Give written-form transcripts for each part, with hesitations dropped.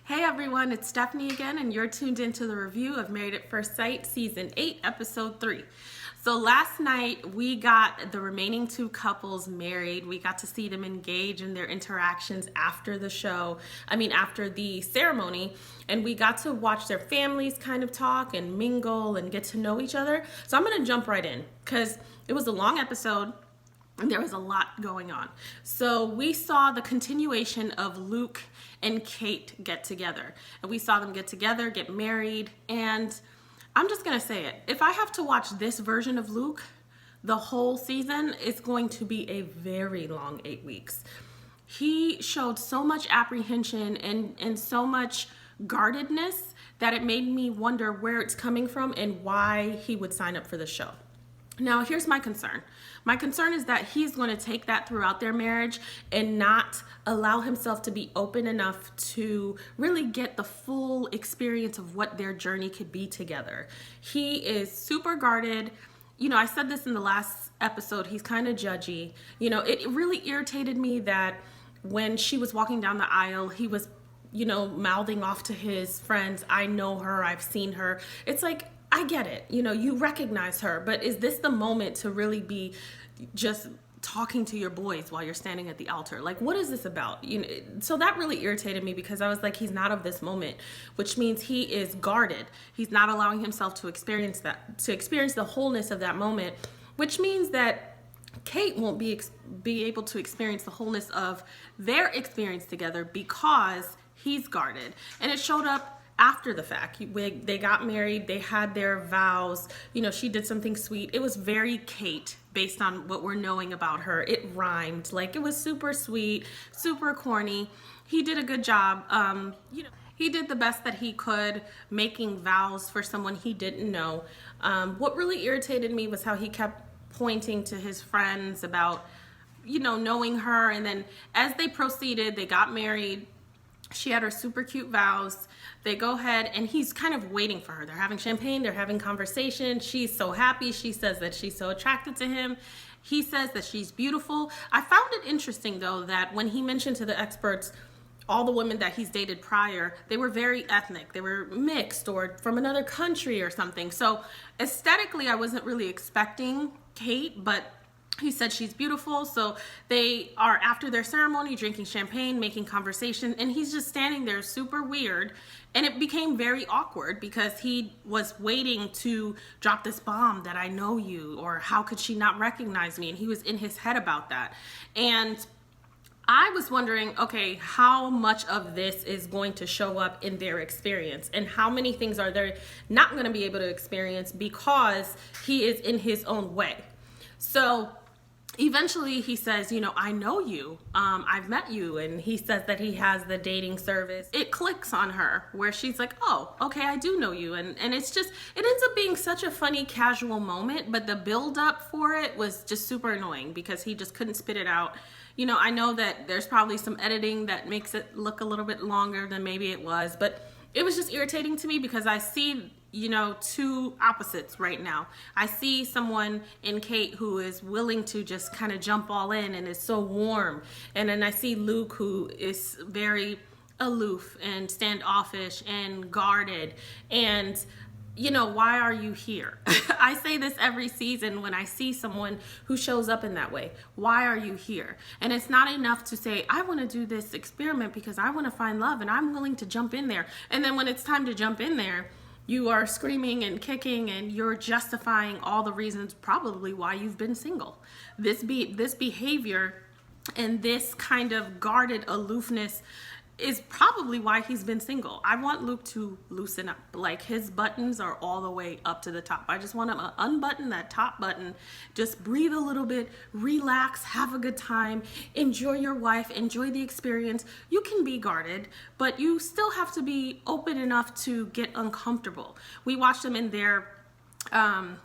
Hey everyone, it's Stephanie again, and you're tuned into the review of Married at First Sight, Season 8, Episode 3. So last night, we got the remaining two couples married. We got to see them engage in their interactions after the show, after the ceremony, and we got to watch their families kind of talk and mingle and get to know each other. So I'm going to jump right in, because it was a long episode, and there was a lot going on. So we saw the continuation of Luke and Kate get together. And we saw them get together, get married, and I'm just gonna say it. If I have to watch this version of Luke the whole season, it's going to be a very long 8 weeks. He showed so much apprehension and so much guardedness that it made me wonder where it's coming from and why he would sign up for the show. Now, here's my concern. My concern is that he's going to take that throughout their marriage and not allow himself to be open enough to really get the full experience of what their journey could be together. He is super guarded. I said this in the last episode, he's kind of judgy. It really irritated me that when she was walking down the aisle, he was, mouthing off to his friends, I know her, I've seen her. It's like, I get it. You recognize her, but is this the moment to really be just talking to your boys while you're standing at the altar? Like, what is this about? So that really irritated me because I was like, he's not of this moment, which means he is guarded. He's not allowing himself to experience the wholeness of that moment, which means that Kate won't be able to experience the wholeness of their experience together because he's guarded. And it showed up after the fact. They got married, they had their vows, she did something sweet. It was very Kate based on what we're knowing about her. It rhymed, like it was super sweet, super corny. He did a good job. He did the best that he could making vows for someone he didn't know. What really irritated me was how he kept pointing to his friends about, knowing her. And then as they proceeded, they got married. She had her super cute vows. They go ahead and he's kind of waiting for her. They're having champagne, they're having conversation. She's so happy. She says that she's so attracted to him. He says that she's beautiful. I found it interesting though that when he mentioned to the experts all the women that he's dated prior, they were very ethnic. They were mixed or from another country or something. So aesthetically, I wasn't really expecting Kate, but he said she's beautiful. So they are, after their ceremony, drinking champagne, making conversation, and he's just standing there super weird. And it became very awkward because he was waiting to drop this bomb that I know you, or how could she not recognize me? And he was in his head about that. And I was wondering, okay, how much of this is going to show up in their experience, and how many things are they not going to be able to experience because he is in his own way. So eventually he says, I know you, I've met you. And he says that he has the dating service. It clicks on her where she's like, oh, okay, I do know you. And it ends up being such a funny casual moment, but the build up for it was just super annoying because he just couldn't spit it out. I know that there's probably some editing that makes it look a little bit longer than maybe it was, but it was just irritating to me because I see two opposites right now. I see someone in Kate who is willing to just kind of jump all in and is so warm. And then I see Luke who is very aloof and standoffish and guarded. And why are you here? I say this every season when I see someone who shows up in that way. Why are you here? And it's not enough to say, I want to do this experiment because I want to find love and I'm willing to jump in there. And then when it's time to jump in there, you are screaming and kicking and you're justifying all the reasons probably why you've been single. This behavior and this kind of guarded aloofness is probably why he's been single. I want Luke to loosen up. Like, his buttons are all the way up to the top. I just want him to unbutton that top button, just breathe a little bit, relax, have a good time, enjoy your wife, enjoy the experience. You can be guarded, but you still have to be open enough to get uncomfortable. We watched them in their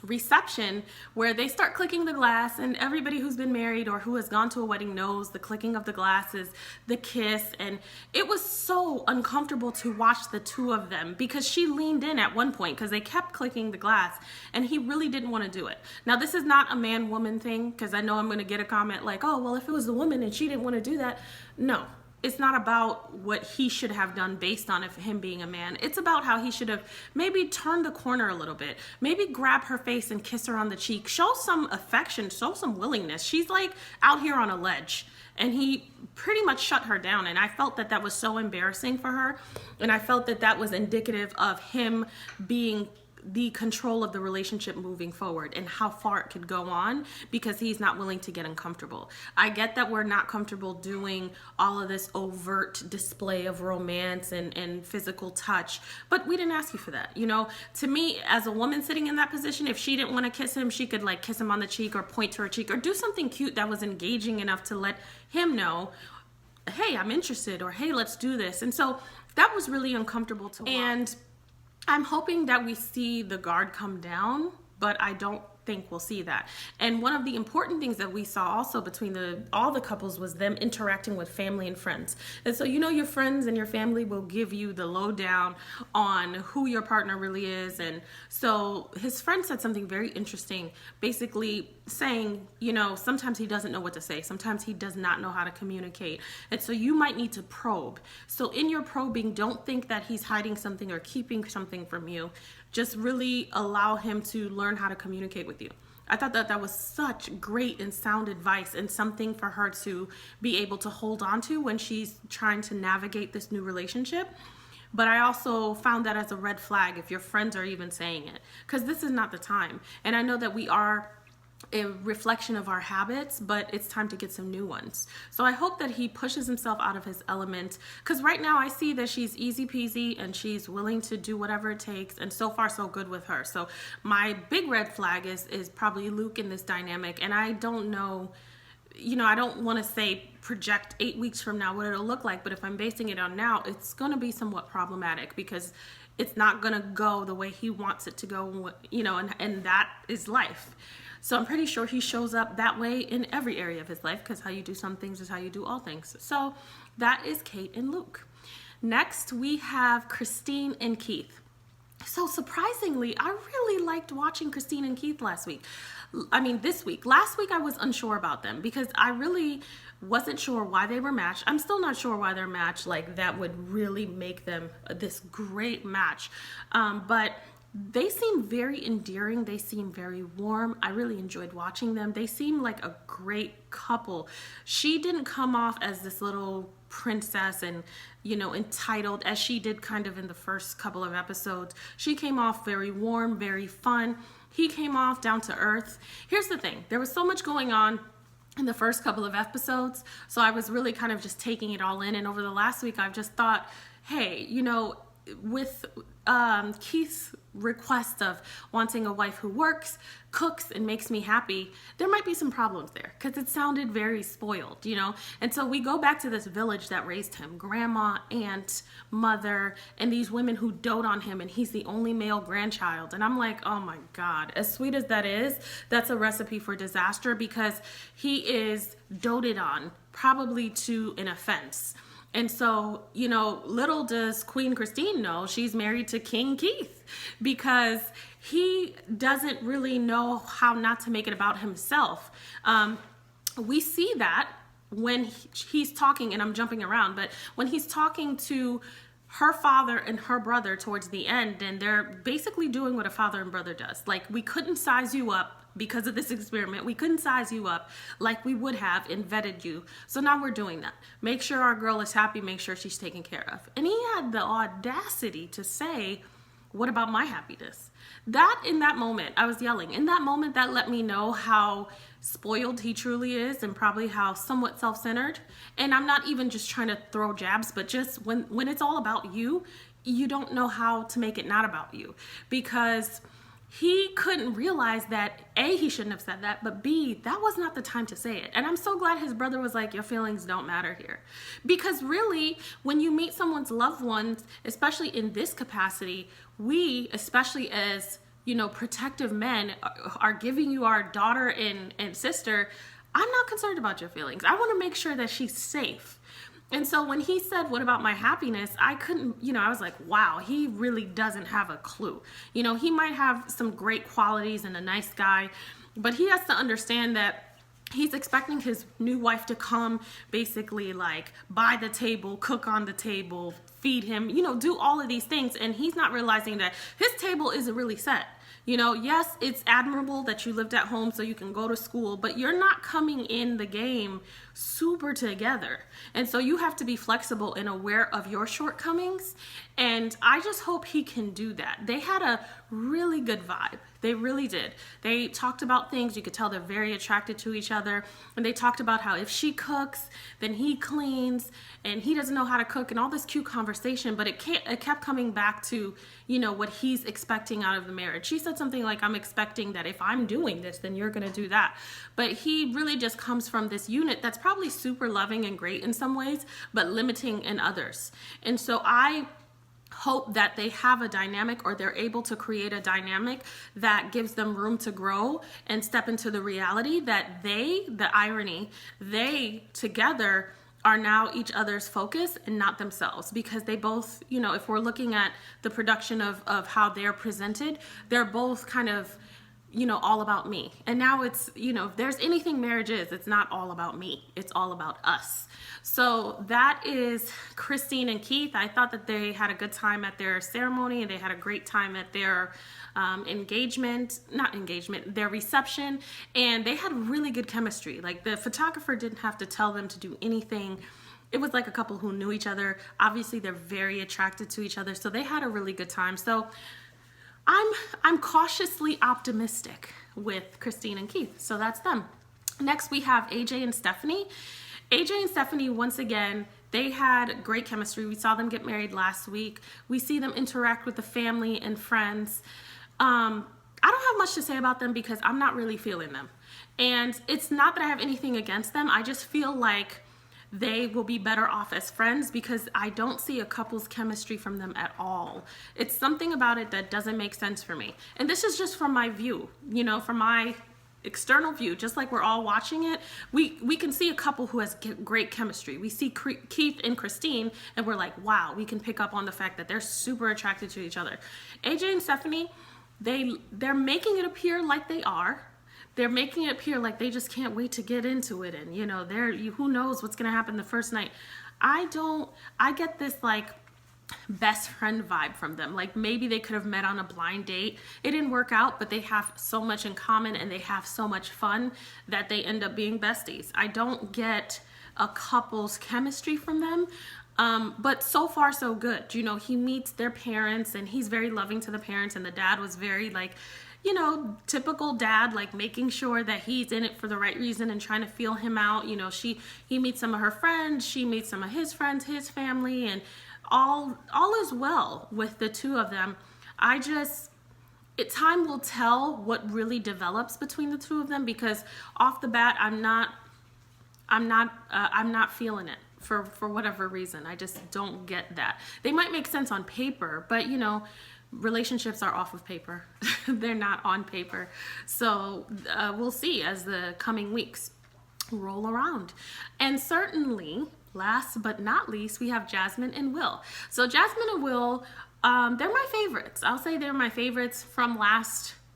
reception where they start clicking the glass, and everybody who's been married or who has gone to a wedding knows the clicking of the glasses, the kiss, and it was so uncomfortable to watch the two of them because she leaned in at one point because they kept clicking the glass and he really didn't want to do it. Now, this is not a man-woman thing because I know I'm going to get a comment like, oh, well, if it was the woman and she didn't want to do that. No, it's not about what he should have done based on him being a man. It's about how he should have maybe turned the corner a little bit, maybe grab her face and kiss her on the cheek, show some affection, show some willingness. She's like out here on a ledge, and he pretty much shut her down. And I felt that that was so embarrassing for her. And I felt that that was indicative of him being the control of the relationship moving forward and how far it could go on, because he's not willing to get uncomfortable. I get that we're not comfortable doing all of this overt display of romance and physical touch, but we didn't ask you for that. You know, to me, as a woman sitting in that position, if she didn't want to kiss him, she could like kiss him on the cheek or point to her cheek or do something cute that was engaging enough to let him know, hey, I'm interested, or hey, let's do this. And so that was really uncomfortable to watch. And I'm hoping that we see the guard come down, but I don't think we'll see that. And one of the important things that we saw also between all the couples was them interacting with family and friends. And so, you know, your friends and your family will give you the lowdown on who your partner really is. And so his friend said something very interesting, basically saying, you know, sometimes he doesn't know what to say. Sometimes he does not know how to communicate. And so you might need to probe. So in your probing, don't think that he's hiding something or keeping something from you. Just really allow him to learn how to communicate with you. I thought that that was such great and sound advice, and something for her to be able to hold on to when she's trying to navigate this new relationship. But I also found that as a red flag if your friends are even saying it, because this is not the time. And I know that we are a reflection of our habits, but it's time to get some new ones. So I hope that he pushes himself out of his element, because right now I see that she's easy peasy and she's willing to do whatever it takes, and so far so good with her. So my big red flag is probably Luke in this dynamic. And I don't know, you know, I don't want to say project 8 weeks from now what it'll look like, but if I'm basing it on now, it's going to be somewhat problematic, because it's not going to go the way he wants it to go, you know, and that is life. So I'm pretty sure he shows up that way in every area of his life, because how you do some things is how you do all things. So that is Kate and Luke. Next, we have Kristine and Keith. So surprisingly, I really liked watching Kristine and Keith this week. Last week I was unsure about them, because I really wasn't sure why they were matched. I'm still not sure why they're matched. Like, that would really make them this great match. But they seem very endearing. They seem very warm. I really enjoyed watching them. They seem like a great couple. She didn't come off as this little princess and, you know, entitled as she did kind of in the first couple of episodes. She came off very warm, very fun. He came off down to earth. Here's the thing. There was so much going on in the first couple of episodes, so I was really kind of just taking it all in. And over the last week, I've just thought, hey, you know, with Keith's request of wanting a wife who works, cooks, and makes me happy, there might be some problems there, because it sounded very spoiled, you know? And so we go back to this village that raised him, grandma, aunt, mother, and these women who dote on him, and he's the only male grandchild. And I'm like, oh my God, as sweet as that is, that's a recipe for disaster, because he is doted on, probably to an offense. And so, you know, little does Queen Kristine know she's married to King Keith, because he doesn't really know how not to make it about himself. We see that when he's talking, and I'm jumping around, but when he's talking to her father and her brother towards the end, and they're basically doing what a father and brother does. Like, we couldn't size you up because of this experiment. We couldn't size you up like we would have and vetted you. So now we're doing that. Make sure our girl is happy. Make sure she's taken care of. And he had the audacity to say, what about my happiness? That, in that moment, I was yelling. In that moment, that let me know how spoiled he truly is, and probably how somewhat self-centered. And I'm not even just trying to throw jabs, but just when it's all about you, you don't know how to make it not about you, because he couldn't realize that A, he shouldn't have said that, but B, that was not the time to say it. And I'm so glad his brother was like, your feelings don't matter here. Because really, when you meet someone's loved ones, especially in this capacity, we, especially as, you know, protective men, are giving you our daughter and sister. I'm not concerned about your feelings. I want to make sure that she's safe. And so when he said, what about my happiness? I couldn't, you know, I was like, wow, he really doesn't have a clue. You know, he might have some great qualities and a nice guy, but he has to understand that he's expecting his new wife to come, basically like buy the table, cook on the table, feed him, you know, do all of these things. And he's not realizing that his table isn't really set. You know, yes, it's admirable that you lived at home so you can go to school, but you're not coming in the game super together. And so you have to be flexible and aware of your shortcomings. And I just hope he can do that. They had a really good vibe. They really did. They talked about things. You could tell they're very attracted to each other. And they talked about how if she cooks, then he cleans, and he doesn't know how to cook, and all this cute conversation. But it kept coming back to, you know, what he's expecting out of the marriage. She said something like, I'm expecting that if I'm doing this, then you're going to do that. But he really just comes from this unit that's probably super loving and great in some ways, but limiting in others. And so I hope that they have a dynamic, or they're able to create a dynamic that gives them room to grow and step into the reality that they together are now each other's focus and not themselves, because they both, you know, if we're looking at the production of how they're presented, they're both kind of, you know, all about me. And now it's, you know, if there's anything marriage is, it's not all about me, it's all about us. So that is Kristine and Keith. I thought that they had a good time at their ceremony, and they had a great time at their their reception, and they had really good chemistry. Like, the photographer didn't have to tell them to do anything. It was like a couple who knew each other. Obviously, they're very attracted to each other, so they had a really good time. So I'm cautiously optimistic with Kristine and Keith. So that's them. Next, we have AJ and Stephanie. AJ and Stephanie, once again, they had great chemistry. We saw them get married last week. We see them interact with the family and friends. I don't have much to say about them because I'm not really feeling them. And it's not that I have anything against them. I just feel like they will be better off as friends, because I don't see a couple's chemistry from them at all. It's something about it that doesn't make sense for me. And this is just from my view, you know, from my external view, just like we're all watching it, we can see a couple who has great chemistry. We see Keith and Kristine, and we're like, wow, we can pick up on the fact that they're super attracted to each other. AJ and Stephanie, they're making it appear like they are. They're making it appear like they just can't wait to get into it, and you know, who knows what's gonna happen the first night. I get this like best friend vibe from them. Like, maybe they could have met on a blind date. It didn't work out, but they have so much in common and they have so much fun that they end up being besties. I don't get a couple's chemistry from them. But so far so good. You know, he meets their parents and he's very loving to the parents, and the dad was very like, you know, typical dad, like making sure that he's in it for the right reason and trying to feel him out. You know, he meets some of her friends, she meets some of his friends, his family, and all is well with the two of them. Time will tell what really develops between the two of them, because off the bat, I'm not feeling it for whatever reason. I just don't get that. They might make sense on paper, but you know, relationships are off of paper. They're not on paper. So we'll see as the coming weeks roll around. And certainly, last but not least, we have Jasmine and Will. So Jasmine and Will, they're my favorites. I'll say they're my favorites from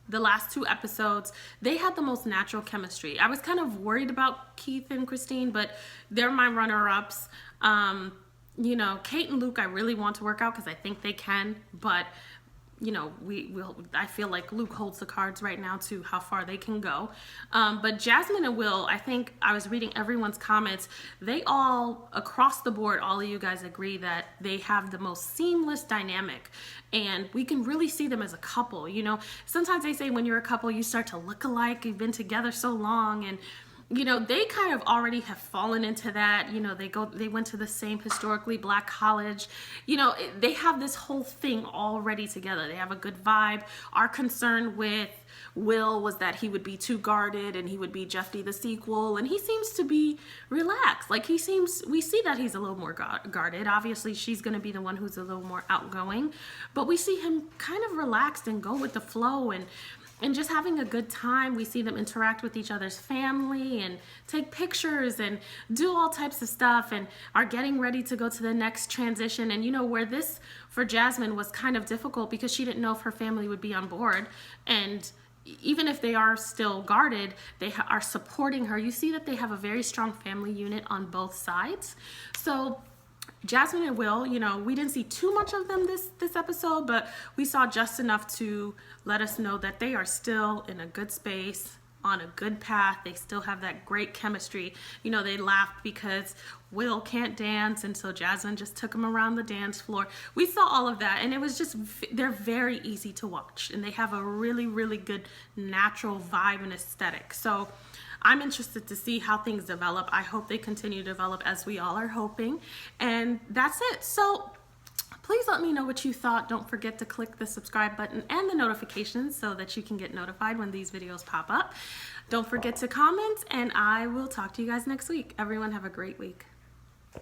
the last two episodes. They had the most natural chemistry. I was kind of worried about Keith and Kristine, but they're my runner-ups. You know, Kate and Luke, I really want to work out because I think they can, but you know, I feel like Luke holds the cards right now to how far they can go. But Jasmine and Will, I think I was reading everyone's comments. They all, across the board, all of you guys agree that they have the most seamless dynamic. And we can really see them as a couple. You know, sometimes they say when you're a couple, you start to look alike. You've been together so long, and you know, they kind of already have fallen into that. You know, they went to the same historically Black college. You know, they have this whole thing already together. They have a good vibe. Our concern with Will was that he would be too guarded and he would be Jeff D the sequel, and he seems to be relaxed. Like, we see that he's a little more guarded. Obviously, she's going to be the one who's a little more outgoing, but we see him kind of relaxed and go with the flow and just having a good time. We see them interact with each other's family and take pictures and do all types of stuff, and are getting ready to go to the next transition. And you know, where this for Jasmine was kind of difficult because she didn't know if her family would be on board. And even if they are still guarded, they are supporting her. You see that they have a very strong family unit on both sides. So Jasmine and Will, you know, we didn't see too much of them this episode, but we saw just enough to let us know that they are still in a good space, on a good path. They still have that great chemistry. You know, they laughed because Will can't dance, and so Jasmine just took him around the dance floor. We saw all of that, and it was just, they're very easy to watch, and they have a really, really good natural vibe and aesthetic. So I'm interested to see how things develop. I hope they continue to develop as we all are hoping. And that's it. So please let me know what you thought. Don't forget to click the subscribe button and the notifications so that you can get notified when these videos pop up. Don't forget to comment, and I will talk to you guys next week. Everyone have a great week.